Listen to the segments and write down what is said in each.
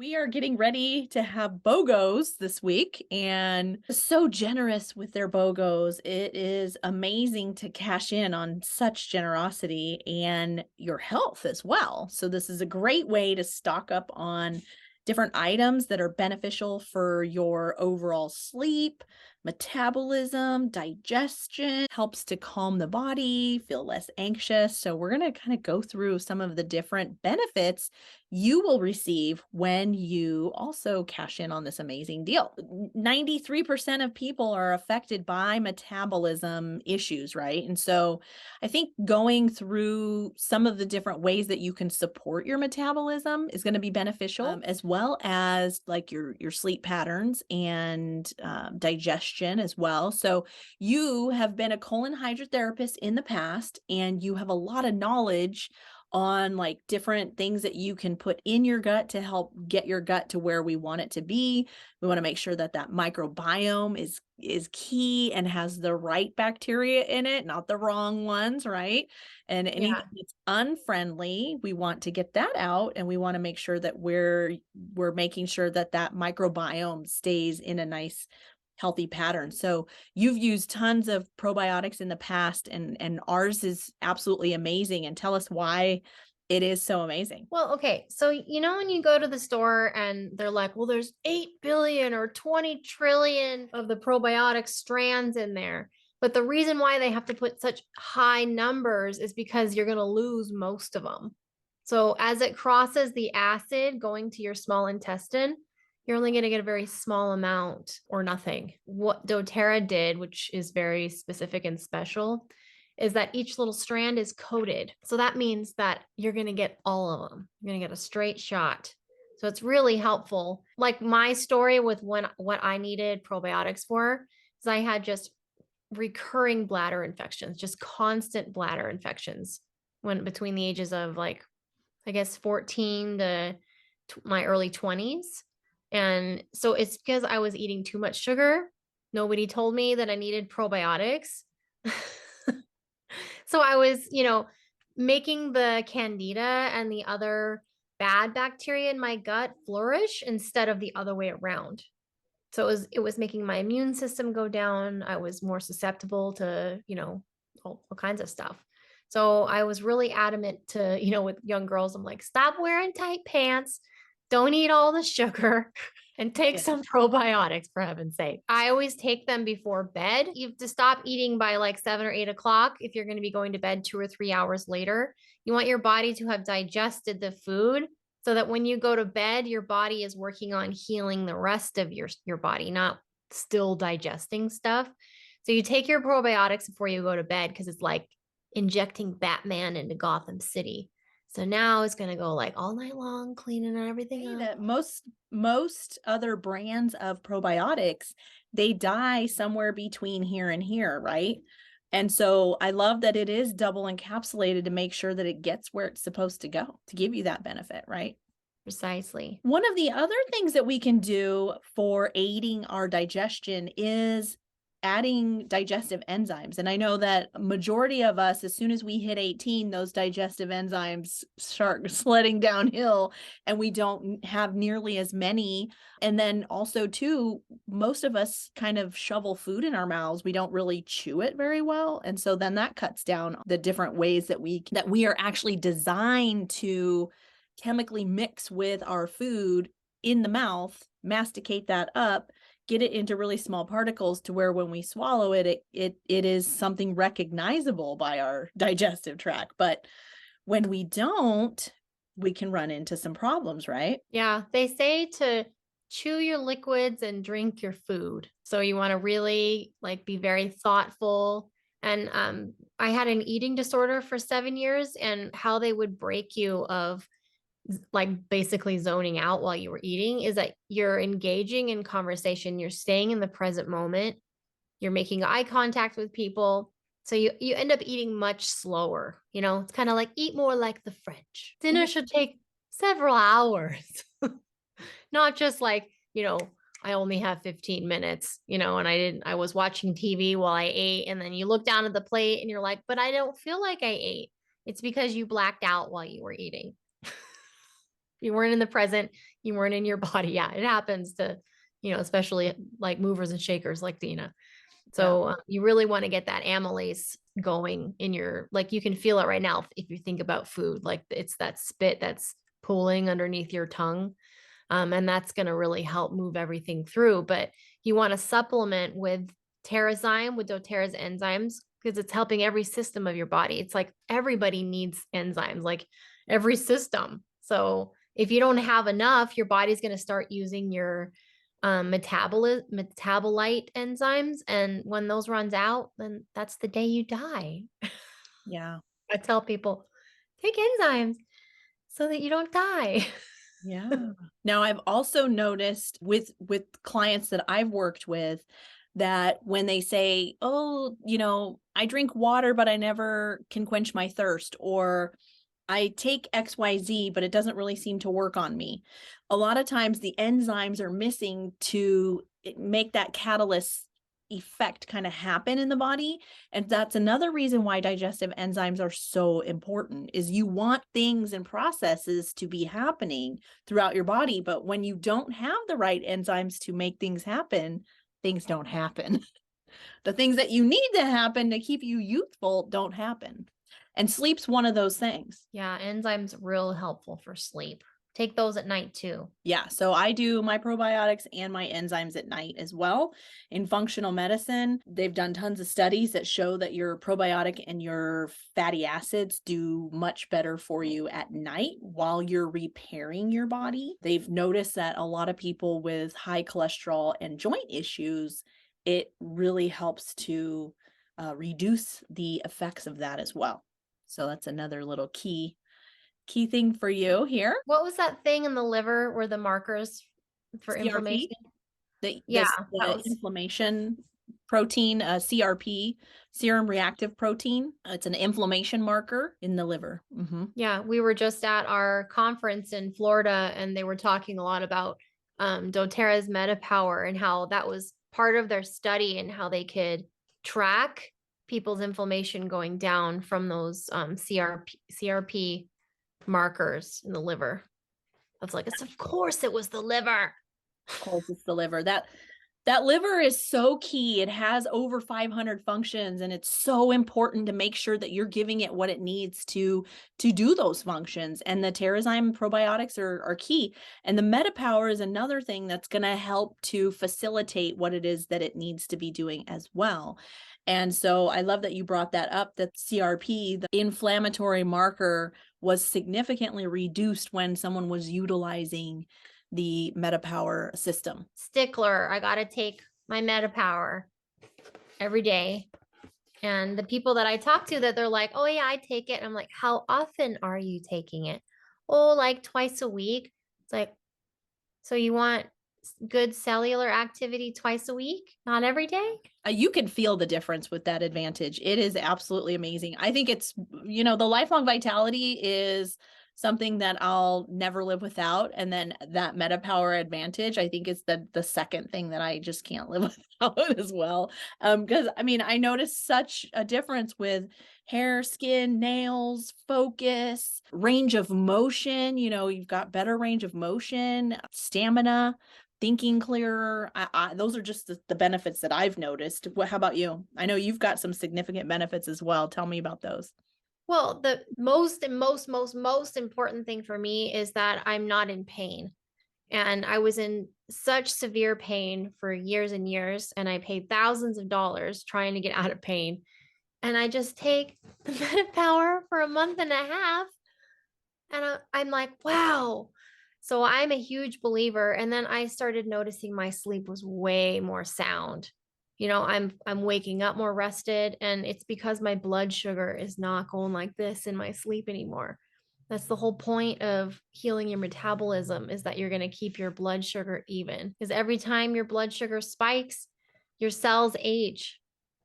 We are getting ready to have BOGOs this week and so generous with their BOGOs. It is amazing to cash in on such generosity and your health as well. So this is a great way to stock up on different items that are beneficial for your overall sleep, metabolism, digestion, helps to calm the body, feel less anxious. So we're going to kind of go through some of the different benefits you will receive when you also cash in on this amazing deal. 93% of people are affected by metabolism issues, right? And so I think going through some of the different ways that you can support your metabolism is going to be beneficial, as well as like your sleep patterns and digestion as well. So you have been a colon hydrotherapist in the past, and you have a lot of knowledge on like different things that you can put in your gut to help get your gut to where we want it to be. We want to make sure that that microbiome is key and has the right bacteria in it, not the wrong ones, right? And anything that's unfriendly, we want to get that out, and we want to make sure that we're making sure that that microbiome stays in a nice healthy pattern. So you've used tons of probiotics in the past, and ours is absolutely amazing. And tell us why it is so amazing. Well, okay. So, when you go to the store and they're like, well, there's 8 billion or 20 trillion of the probiotic strands in there. But the reason why they have to put such high numbers is because you're going to lose most of them. So, as it crosses the acid going to your small intestine, you're only going to get a very small amount or nothing. What doTERRA did, which is very specific and special, is that each little strand is coated. So that means that you're going to get all of them. You're going to get a straight shot. So it's really helpful. Like my story with what I needed probiotics for is I had just recurring bladder infections, just constant bladder infections when between the ages of like, I guess 14 to my early 20s. And so it's because I was eating too much sugar. Nobody told me that I needed probiotics. So I was, making the candida and the other bad bacteria in my gut flourish instead of the other way around. So it was making my immune system go down. I was more susceptible to, all kinds of stuff. So I was really adamant to, with young girls, I'm like, stop wearing tight pants, don't eat all the sugar, and take Yeah. some probiotics, for heaven's sake. I always take them before bed. You have to stop eating by like 7 or 8 o'clock if you're going to be going to bed 2 or 3 hours later. You want your body to have digested the food so that when you go to bed, your body is working on healing the rest of your body, not still digesting stuff. So you take your probiotics before you go to bed because it's like injecting Batman into Gotham City. So now it's going to go like all night long, cleaning everything up. That most other brands of probiotics, they die somewhere between here and here, right? And so I love that it is double encapsulated to make sure that it gets where it's supposed to go to give you that benefit, right? Precisely. One of the other things that we can do for aiding our digestion is adding digestive enzymes. And I know that a majority of us, as soon as we hit 18, those digestive enzymes start sledding downhill and we don't have nearly as many. And then also too, most of us kind of shovel food in our mouths. We don't really chew it very well. And so then that cuts down the different ways that we are actually designed to chemically mix with our food in the mouth, masticate that up, get it into really small particles to where when we swallow it, it is something recognizable by our digestive tract. But when we don't, we can run into some problems, right? Yeah. They say to chew your liquids and drink your food. So you want to really like be very thoughtful. And I had an eating disorder for 7 years, and how they would break you of like basically zoning out while you were eating is that you're engaging in conversation, you're staying in the present moment, you're making eye contact with people. So you end up eating much slower. It's kind of like eat more like the French. Dinner should take several hours, not just like, I only have 15 minutes, and I was watching TV while I ate. And then you look down at the plate and you're like, but I don't feel like I ate. It's because you blacked out while you were eating. You weren't in the present. you weren't in your body. Yeah, it happens to, especially like movers and shakers like Dena. Yeah. So you really want to get that amylase going in your, like you can feel it right now if you think about food, like it's that spit that's pooling underneath your tongue. And that's going to really help move everything through. But you want to supplement with Terrazyme, with doTERRA's enzymes, because it's helping every system of your body. It's like everybody needs enzymes, like every system. So if you don't have enough, your body's going to start using your metabolite enzymes. And when those runs out, then that's the day you die. Yeah. I tell people, take enzymes so that you don't die. Yeah. Now I've also noticed with clients that I've worked with that when they say, "Oh, I drink water but I never can quench my thirst," or "I take XYZ but it doesn't really seem to work on me." A lot of times the enzymes are missing to make that catalyst effect kind of happen in the body. And that's another reason why digestive enzymes are so important is you want things and processes to be happening throughout your body, but when you don't have the right enzymes to make things happen, things don't happen. The things that you need to happen to keep you youthful don't happen. And sleep's one of those things. Yeah, enzymes real helpful for sleep. Take those at night too. Yeah, so I do my probiotics and my enzymes at night as well. In functional medicine, they've done tons of studies that show that your probiotic and your fatty acids do much better for you at night while you're repairing your body. They've noticed that a lot of people with high cholesterol and joint issues, it really helps to reduce the effects of that as well. So that's another little key thing for you here. What was that thing in the liver where the markers for CRP. inflammation? the Yeah, this that the was, inflammation protein, CRP, serum reactive protein. It's an inflammation marker in the liver. yeah, we were just at our conference in Florida and they were talking a lot about doTERRA's MetaPower and how that was part of their study and how they could track people's inflammation going down from those CRP markers in the liver. I was like, it's of course it was the liver. Of course, it's the liver. That liver is so key. It has over 500 functions, and it's so important to make sure that you're giving it what it needs to do those functions. And the Terrazyme probiotics are key. And the MetaPower is another thing that's going to help to facilitate what it is that it needs to be doing as well. And so I love that you brought that up, that CRP, the inflammatory marker, was significantly reduced when someone was utilizing the MetaPower system. Stickler, I got to take my MetaPower every day. And the people that I talk to that they're like, oh yeah, I take it. I'm like, how often are you taking it? Oh, like twice a week. It's like, so you want good cellular activity twice a week, not every day? You can feel the difference with that advantage. It is absolutely amazing. I think it's, the lifelong vitality is something that I'll never live without. And then that MetaPower advantage, I think is the second thing that I just can't live without as well. Because I noticed such a difference with hair, skin, nails, focus, range of motion. You've got better range of motion, stamina, thinking clearer. Those are just the benefits that I've noticed. How about you? I know you've got some significant benefits as well. Tell me about those. Well, the most and most important thing for me is that I'm not in pain. And I was in such severe pain for years and years, and I paid thousands of dollars trying to get out of pain. And I just take the MetaPower for a month and a half, and I'm like, wow. So I'm a huge believer. And then I started noticing my sleep was way more sound. I'm waking up more rested, and it's because my blood sugar is not going like this in my sleep anymore. That's the whole point of healing your metabolism, is that you're going to keep your blood sugar even. Because every time your blood sugar spikes, your cells age.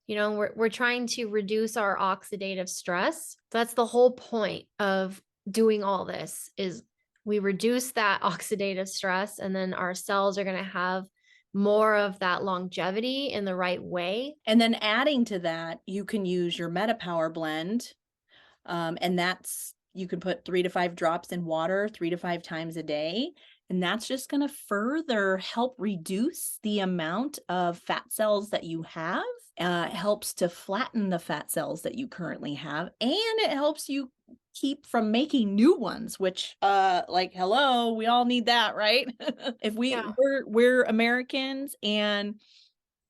We're trying to reduce our oxidative stress. That's the whole point of doing all this, is we reduce that oxidative stress, and then our cells are going to have more of that longevity in the right way. And then adding to that, you can use your MetaPower blend. And you can put 3 to 5 drops in water 3 to 5 times a day. And that's just going to further help reduce the amount of fat cells that you have. It helps to flatten the fat cells that you currently have, and it helps you keep from making new ones, which like, hello, we all need that, right? If Yeah. we're Americans, and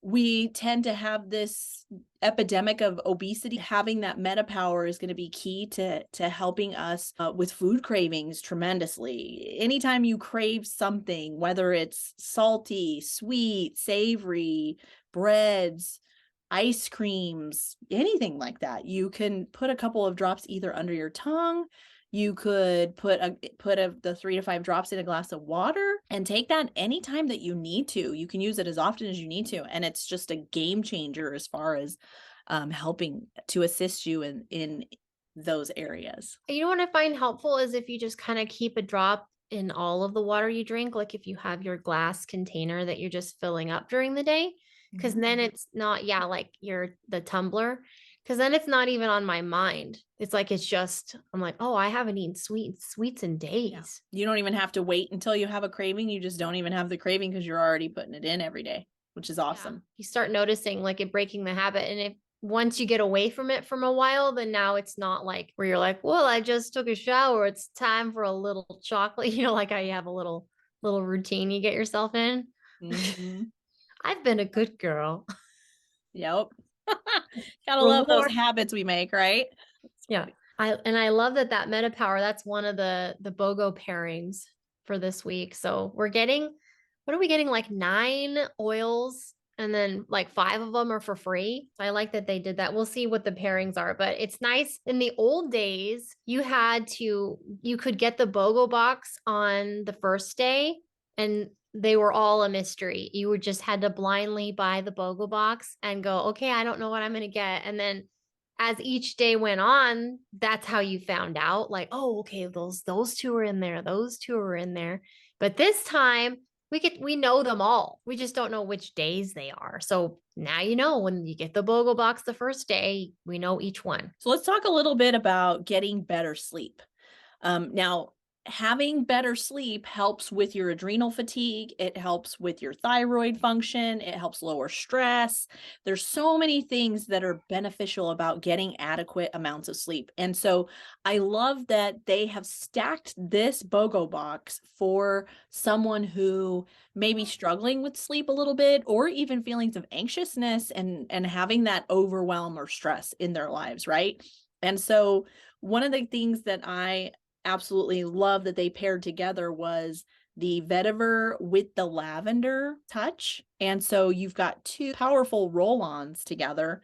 we tend to have this epidemic of obesity. Having that meta power is going to be key to helping us with food cravings tremendously. Anytime you crave something, whether it's salty, sweet, savory, breads, ice creams, anything like that, you can put a couple of drops either under your tongue. You could put the 3 to 5 drops in a glass of water and take that anytime that you need to. You can use it as often as you need to, and it's just a game changer as far as helping to assist you in those areas. You know what I find helpful is if you just kind of keep a drop in all of the water you drink, like if you have your glass container that you're just filling up during the day, because then it's not, yeah, like the tumbler, because then it's not even on my mind. It's like, it's just, I'm like, oh, I haven't eaten sweets in days. Yeah. You don't even have to wait until you have a craving. You just don't even have the craving because you're already putting it in every day, which is awesome. Yeah. You start noticing like it breaking the habit. And if once you get away from it from a while, then now it's not like where you're like, well, I just took a shower. It's time for a little chocolate. You know, like how you have a little routine you get yourself in. Mm-hmm. I've been a good girl. Yep. Gotta love those Reward. habits we make, right? Yeah. I love that meta power, that's one of the BOGO pairings for this week. So we're getting, what are we getting? Like 9 oils, and then like 5 of them are for free. So I like that they did that. We'll see what the pairings are, but it's nice. In the old days, you could get the BOGO box on the first day, and they were all a mystery. You would just had to blindly buy the BOGO box and go, okay, I don't know what I'm going to get. And then as each day went on, that's how you found out, like, oh, okay, those 2 are in there, those 2 are in there. But this time we know them all. We just don't know which days they are. So now you know, when you get the BOGO box the first day, we know each one. So let's talk a little bit about getting better sleep. Now, having better sleep helps with your adrenal fatigue. It helps with your thyroid function. It helps lower stress. There's so many things that are beneficial about getting adequate amounts of sleep. And so I love that they have stacked this BOGO box for someone who may be struggling with sleep a little bit, or even feelings of anxiousness and having that overwhelm or stress in their lives, right? And so one of the things that I absolutely love that they paired together was the vetiver with the lavender touch. And so you've got 2 powerful roll-ons together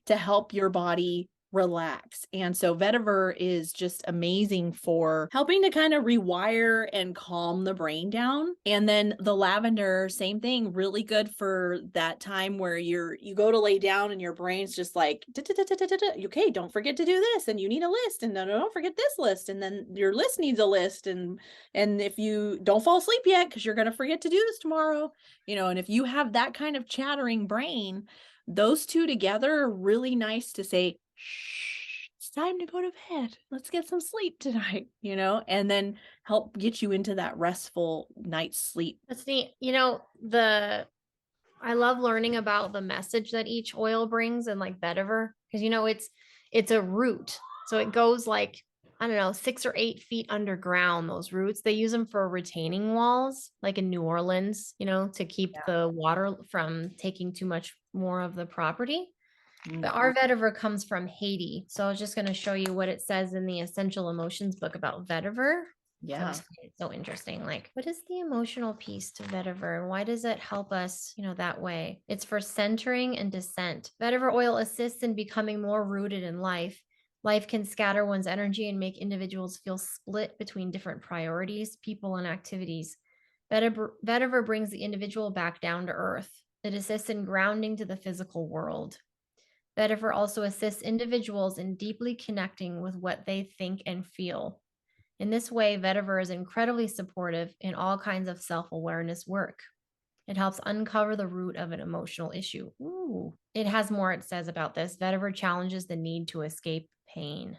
to help your body relax. And so vetiver is just amazing for helping to kind of rewire and calm the brain down. And then the lavender, same thing, really good for that time where you go to lay down and your brain's just like, okay, don't forget to do this, and you need a list, and no, don't forget this list, and then your list needs a list, and if you don't fall asleep yet because you're going to forget to do this tomorrow, and if you have that kind of chattering brain, those 2 together are really nice to say, shh, it's time to go to bed. Let's get some sleep tonight, and then help get you into that restful night's sleep. That's neat. I love learning about the message that each oil brings, and like vetiver, because it's a root. So it goes like, I don't know, 6 or 8 feet underground, those roots. They use them for retaining walls, like in New Orleans, to keep the water from taking too much more of the property. But our vetiver comes from Haiti. So I was just going to show you what it says in the Essential Emotions book about vetiver. Yeah. So it's so interesting. Like, what is the emotional piece to vetiver, and why does it help us, that way? It's for centering and descent. Vetiver oil assists in becoming more rooted in life. Life can scatter one's energy and make individuals feel split between different priorities, people, and activities. Vetiver brings the individual back down to earth. It assists in grounding to the physical world. Vetiver also assists individuals in deeply connecting with what they think and feel. In this way, vetiver is incredibly supportive in all kinds of self-awareness work. It helps uncover the root of an emotional issue. Ooh. It has more it says about this. Vetiver challenges the need to escape pain.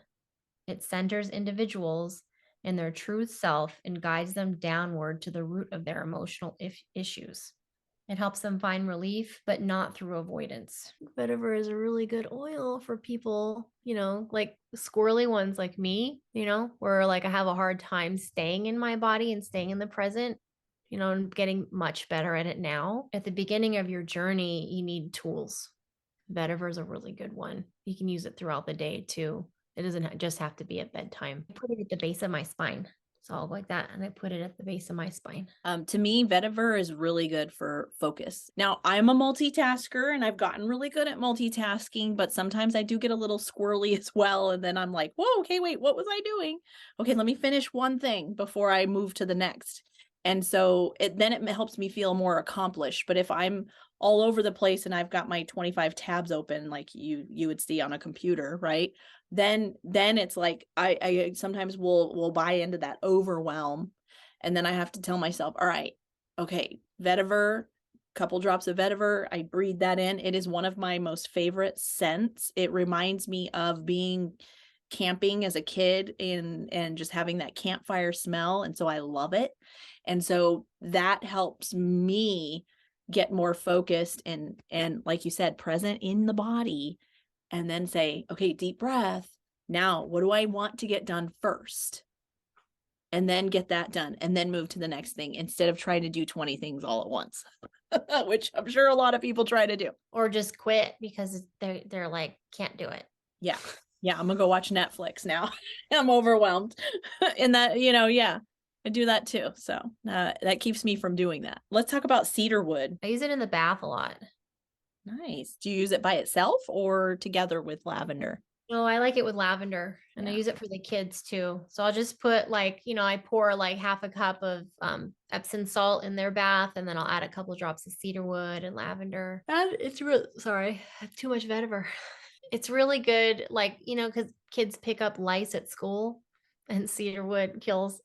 It centers individuals, in their true self and guides them downward to the root of their emotional issues. It helps them find relief, but not through avoidance. Vetiver is a really good oil for people, like squirrely ones like me, where like I have a hard time staying in my body and staying in the present. I'm getting much better at it now. At the beginning of your journey, you need tools. Vetiver is a really good one. You can use it throughout the day too. It doesn't just have to be at bedtime. I put it at the base of my spine. So I'll go like that, and I put it at the base of my spine. To me, vetiver is really good for focus. Now, I'm a multitasker and I've gotten really good at multitasking, but sometimes I do get a little squirrely as well. And then I'm like, whoa, okay, wait, what was I doing? Okay, let me finish one thing before I move to the next. And so then it helps me feel more accomplished. But if I'm all over the place and I've got my 25 tabs open, like you would see on a computer, right? Then it's like I sometimes will buy into that overwhelm. And then I have to tell myself, all right, okay, vetiver, couple drops of vetiver. I breathe that in. It is one of my most favorite scents. It reminds me of being camping as a kid and just having that campfire smell. And so I love it. And so that helps me get more focused and like you said, present in the body, and then say, okay, deep breath. Now, what do I want to get done first? And then get that done and then move to the next thing instead of trying to do 20 things all at once, which I'm sure a lot of people try to do. Or just quit because they're like, can't do it. Yeah. Yeah. I'm gonna go watch Netflix now. I'm overwhelmed. And that, yeah, I do that too. So that keeps me from doing that. Let's talk about cedarwood. I use it in the bath a lot. Nice. Do you use it by itself or together with lavender? No, I like it with lavender, and I use it for the kids too. So I'll just put I pour like half a cup of Epsom salt in their bath, and then I'll add a couple of drops of cedarwood and lavender. And it's real. Sorry, I have too much vetiver. It's really good, because kids pick up lice at school, and cedarwood kills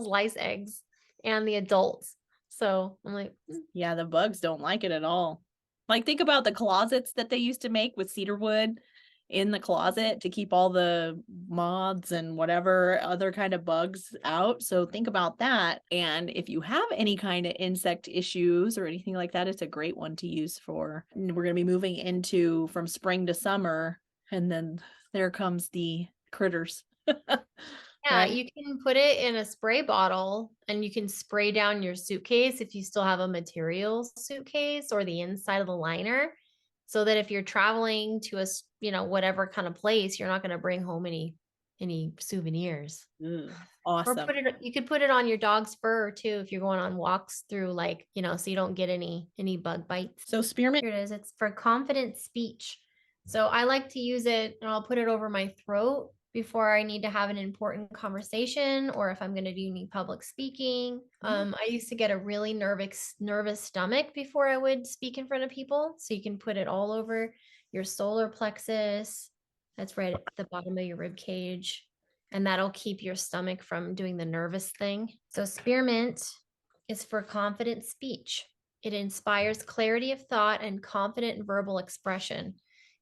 lice eggs and the adults. So I'm like, yeah, the bugs don't like it at all. Like, think about the closets that they used to make with cedarwood in the closet to keep all the moths and whatever other kind of bugs out. So think about that. And if you have any kind of insect issues or anything like that, it's a great one to use for. We're going to be moving into from spring to summer, and then there comes the critters. yeah, right? you can put it in a spray bottle and you can spray down your suitcase if you still have a material suitcase or the inside of the liner, so that if you're traveling to whatever kind of place, you're not going to bring home any souvenirs. Awesome. Or you could put it on your dog's fur too if you're going on walks through, so you don't get any bug bites. So spearmint. Here it is. It's for confident speech. So I like to use it, and I'll put it over my throat before I need to have an important conversation, or if I'm going to do any public speaking. I used to get a really nervous stomach before I would speak in front of people. So you can put it all over your solar plexus. That's right at the bottom of your rib cage. And that'll keep your stomach from doing the nervous thing. So spearmint is for confident speech. It inspires clarity of thought and confident verbal expression.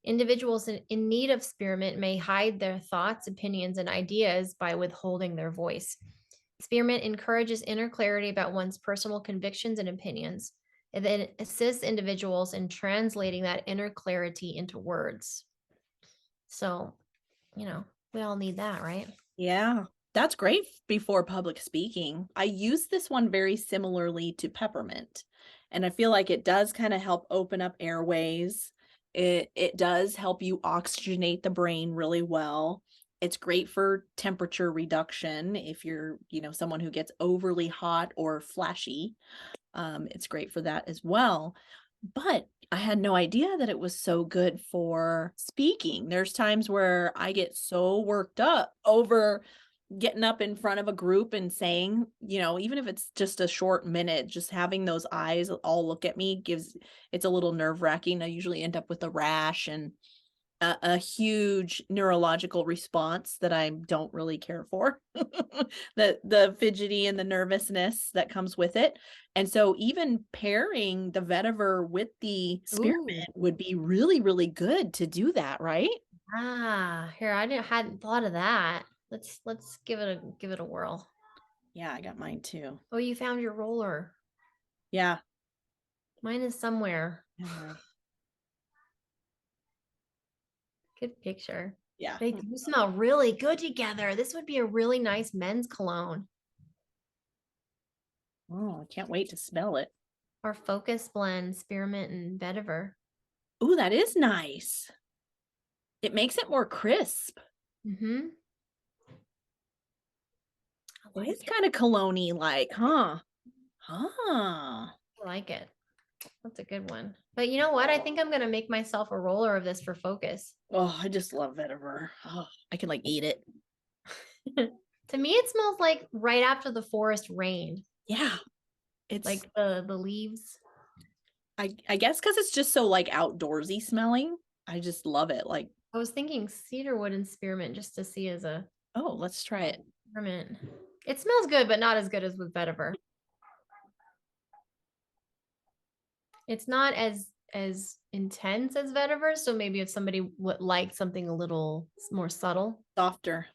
Individuals in need of spearmint may hide their thoughts, opinions, and ideas by withholding their voice. Spearmint encourages inner clarity about one's personal convictions and opinions. It then assists individuals in translating that inner clarity into words. So, we all need that, right? Yeah, that's great before public speaking. I use this one very similarly to peppermint, and I feel like it does kind of help open up airways. It does help you oxygenate the brain really well. It's great for temperature reduction if you're, someone who gets overly hot or flashy. It's great for that as well. But I had no idea that it was so good for speaking. There's times where I get so worked up over getting up in front of a group and saying, even if it's just a short minute, just having those eyes all look at me it's a little nerve-wracking. I usually end up with a rash and a huge neurological response that I don't really care for. the fidgety and the nervousness that comes with it. And so even pairing the vetiver with the spearmint would be really, really good to do that, right? Here, hadn't thought of that. Let's give it a whirl. Yeah, I got mine too. Oh, you found your roller. Yeah. Mine is somewhere. Yeah. Good picture. Yeah. They do smell really good together. This would be a really nice men's cologne. Oh, I can't wait to smell it. Our Focus blend, spearmint and vetiver. Ooh, that is nice. It makes it more crisp. Mm-hmm. It Like is it. kind of cologne-y like, huh? Huh. I like it. That's a good one. But you know what? I think I'm gonna make myself a roller of this for Focus. Oh, I just love vetiver. Oh, I can like eat it. To me, it smells like right after the forest rained, Yeah. It's like the leaves. I guess because it's just so like outdoorsy smelling. I just love it. Like, I was thinking cedarwood and spearmint just to see as a oh, let's try it. spearmint. It smells good, but not as good as with vetiver. It's not as intense as vetiver, so maybe if somebody would like something a little more subtle, Softer.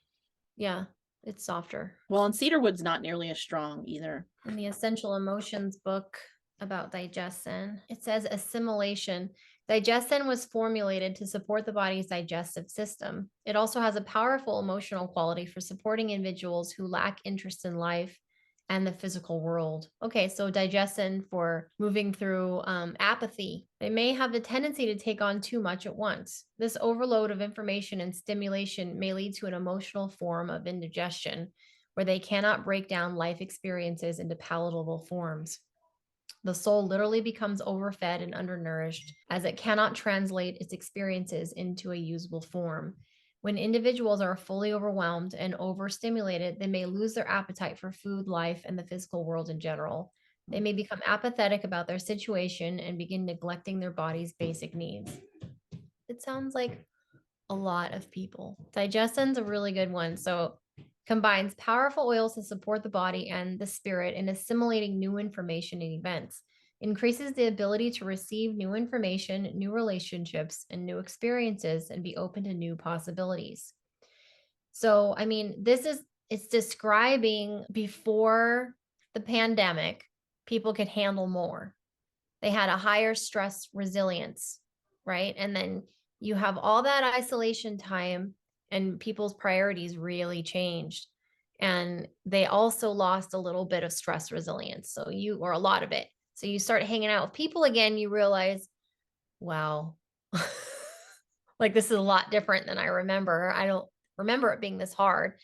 yeah, it's softer. Well, and cedarwood's not nearly as strong either. In the Essential Emotions book about digestion, it says assimilation. Digestion was formulated to support the body's digestive system. It also has a powerful emotional quality for supporting individuals who lack interest in life and the physical world. Okay, so digestion for moving through apathy. They may have a tendency to take on too much at once. This overload of information and stimulation may lead to an emotional form of indigestion where they cannot break down life experiences into palatable forms. The soul literally becomes overfed and undernourished as it cannot translate its experiences into a usable form. When individuals are fully overwhelmed and overstimulated, they may lose their appetite for food, life, and the physical world in general. They may become apathetic about their situation and begin neglecting their body's basic needs. It sounds like a lot of people. Digestion's a really good one. So combines powerful oils to support the body and the spirit in assimilating new information and events, increases the ability to receive new information, new relationships, and new experiences, and be open to new possibilities. So, I mean, it's describing before the pandemic, people could handle more. They had a higher stress resilience, right? And then you have all that isolation time and people's priorities really changed. And they also lost a little bit of stress resilience. So or a lot of it. So you start hanging out with people again, you realize, wow, like this is a lot different than I remember. I don't remember it being this hard.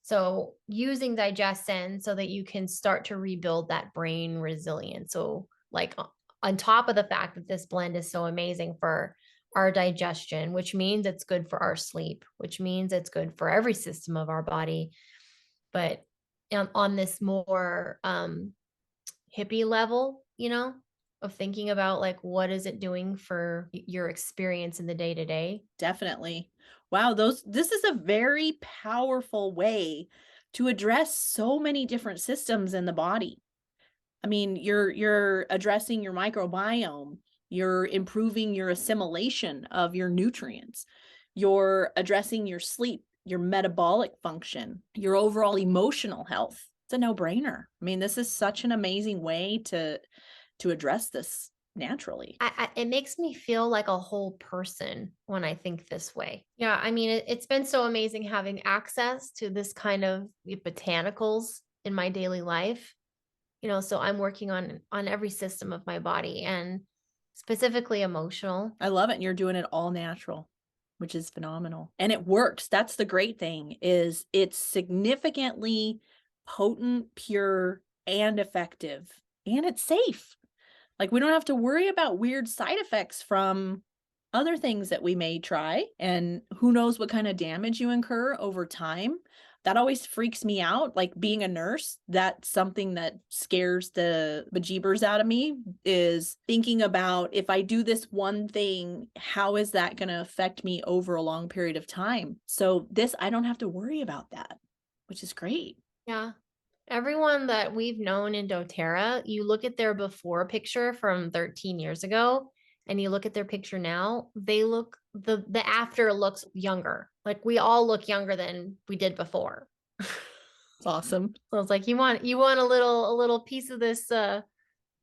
So using digestion so that you can start to rebuild that brain resilience. So like on top of the fact that this blend is so amazing for our digestion, which means it's good for our sleep, which means it's good for every system of our body. But on this more hippie level, of thinking about like what is it doing for your experience in the day to day. Definitely. Wow, this is a very powerful way to address so many different systems in the body. I mean, you're addressing your microbiome, you're improving your assimilation of your nutrients, you're addressing your sleep, your metabolic function, your overall emotional health. It's a no-brainer. I mean, this is such an amazing way to address this naturally. It makes me feel like a whole person when I think this way. Yeah, I mean, it's been so amazing having access to this kind of botanicals in my daily life. So I'm working on every system of my body and specifically emotional. I love it. And you're doing it all natural, which is phenomenal. And it works. That's the great thing is it's significantly potent, pure, and effective. And it's safe. Like we don't have to worry about weird side effects from other things that we may try. And who knows what kind of damage you incur over time. That always freaks me out. Like being a nurse, that's something that scares the bejeebers out of me is thinking about if I do this one thing, how is that going to affect me over a long period of time? So I don't have to worry about that, which is great. Yeah. Everyone that we've known in doTERRA, you look at their before picture from 13 years ago, and you look at their picture now, they look the after looks younger. Like we all look younger than we did before. It's awesome. So it's like you want a little piece of this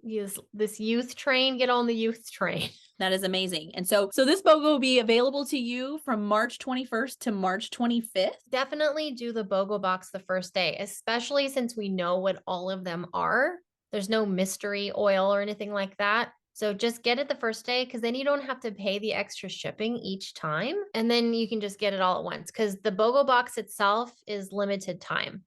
youth train, get on the youth train. That is amazing. And so this BOGO will be available to you from March 21st to March 25th. Definitely do the BOGO box the first day, especially since we know what all of them are. There's no mystery oil or anything like that. So just get it the first day, because then you don't have to pay the extra shipping each time. And then you can just get it all at once, because the BOGO box itself is limited time.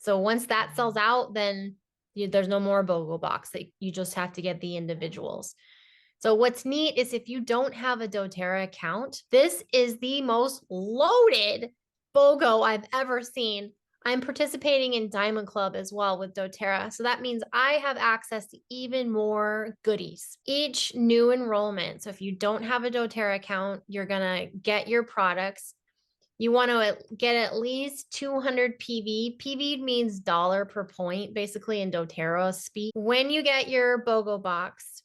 So once that sells out, then there's no more BOGO box. You just have to get the individuals. So what's neat is if you don't have a doTERRA account, this is the most loaded BOGO I've ever seen. I'm participating in Diamond Club as well with doTERRA. So that means I have access to even more goodies. Each new enrollment. So if you don't have a doTERRA account, you're going to get your products. You want to get at least 200 PV. PV means dollar per point, basically in doTERRA speak. When you get your BOGO box,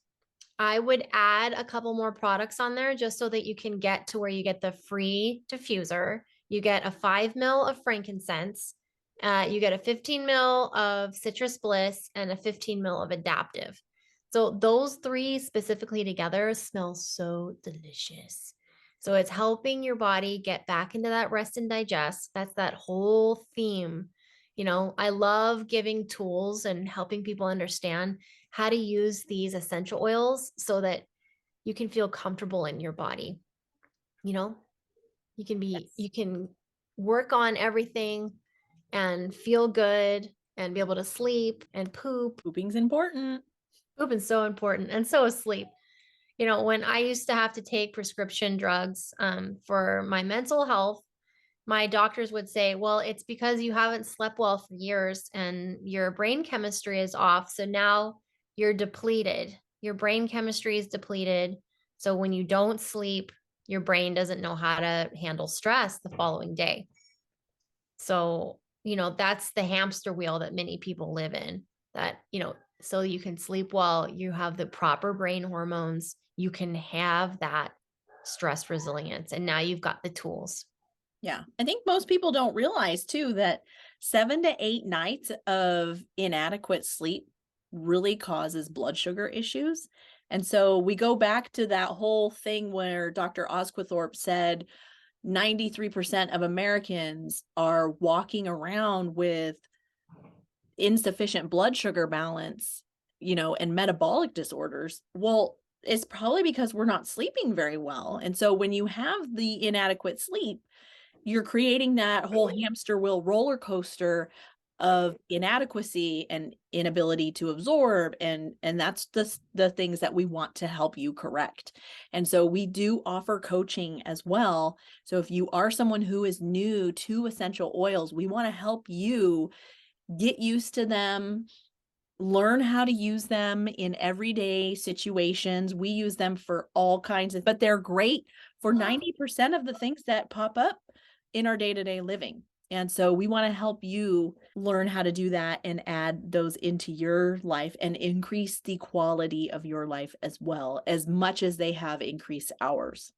I would add a couple more products on there just so that you can get to where you get the free diffuser. You get a 5 ml of frankincense. You get a 15 ml of citrus bliss and a 15 ml of adaptive. So those three specifically together smell so delicious. So it's helping your body get back into that rest and digest. That's that whole theme. I love giving tools and helping people understand how to use these essential oils so that you can feel comfortable in your body. You can work on everything and feel good and be able to sleep and poop. Pooping's important. Poop is so important, and so is sleep. When I used to have to take prescription drugs for my mental health, my doctors would say, well, it's because you haven't slept well for years and your brain chemistry is off. So now you're depleted. Your brain chemistry is depleted. So when you don't sleep, your brain doesn't know how to handle stress the following day. So, that's the hamster wheel that many people live in, that, so you can sleep well, you have the proper brain hormones, you can have that stress resilience. And now you've got the tools. Yeah. I think most people don't realize too that 7 to 8 nights of inadequate sleep really causes blood sugar issues. And so we go back to that whole thing where Dr. Osquithorpe said 93% of Americans are walking around with insufficient blood sugar balance, and metabolic disorders. Well, it's probably because we're not sleeping very well. And so when you have the inadequate sleep, you're creating that whole hamster wheel roller coaster of inadequacy and inability to absorb. And that's the things that we want to help you correct. And so we do offer coaching as well. So if you are someone who is new to essential oils, we want to help you get used to them, learn how to use them in everyday situations. We use them for all kinds but they're great for 90% of the things that pop up in our day-to-day living. And so we want to help you learn how to do that and add those into your life and increase the quality of your life as well, as much as they have increased ours.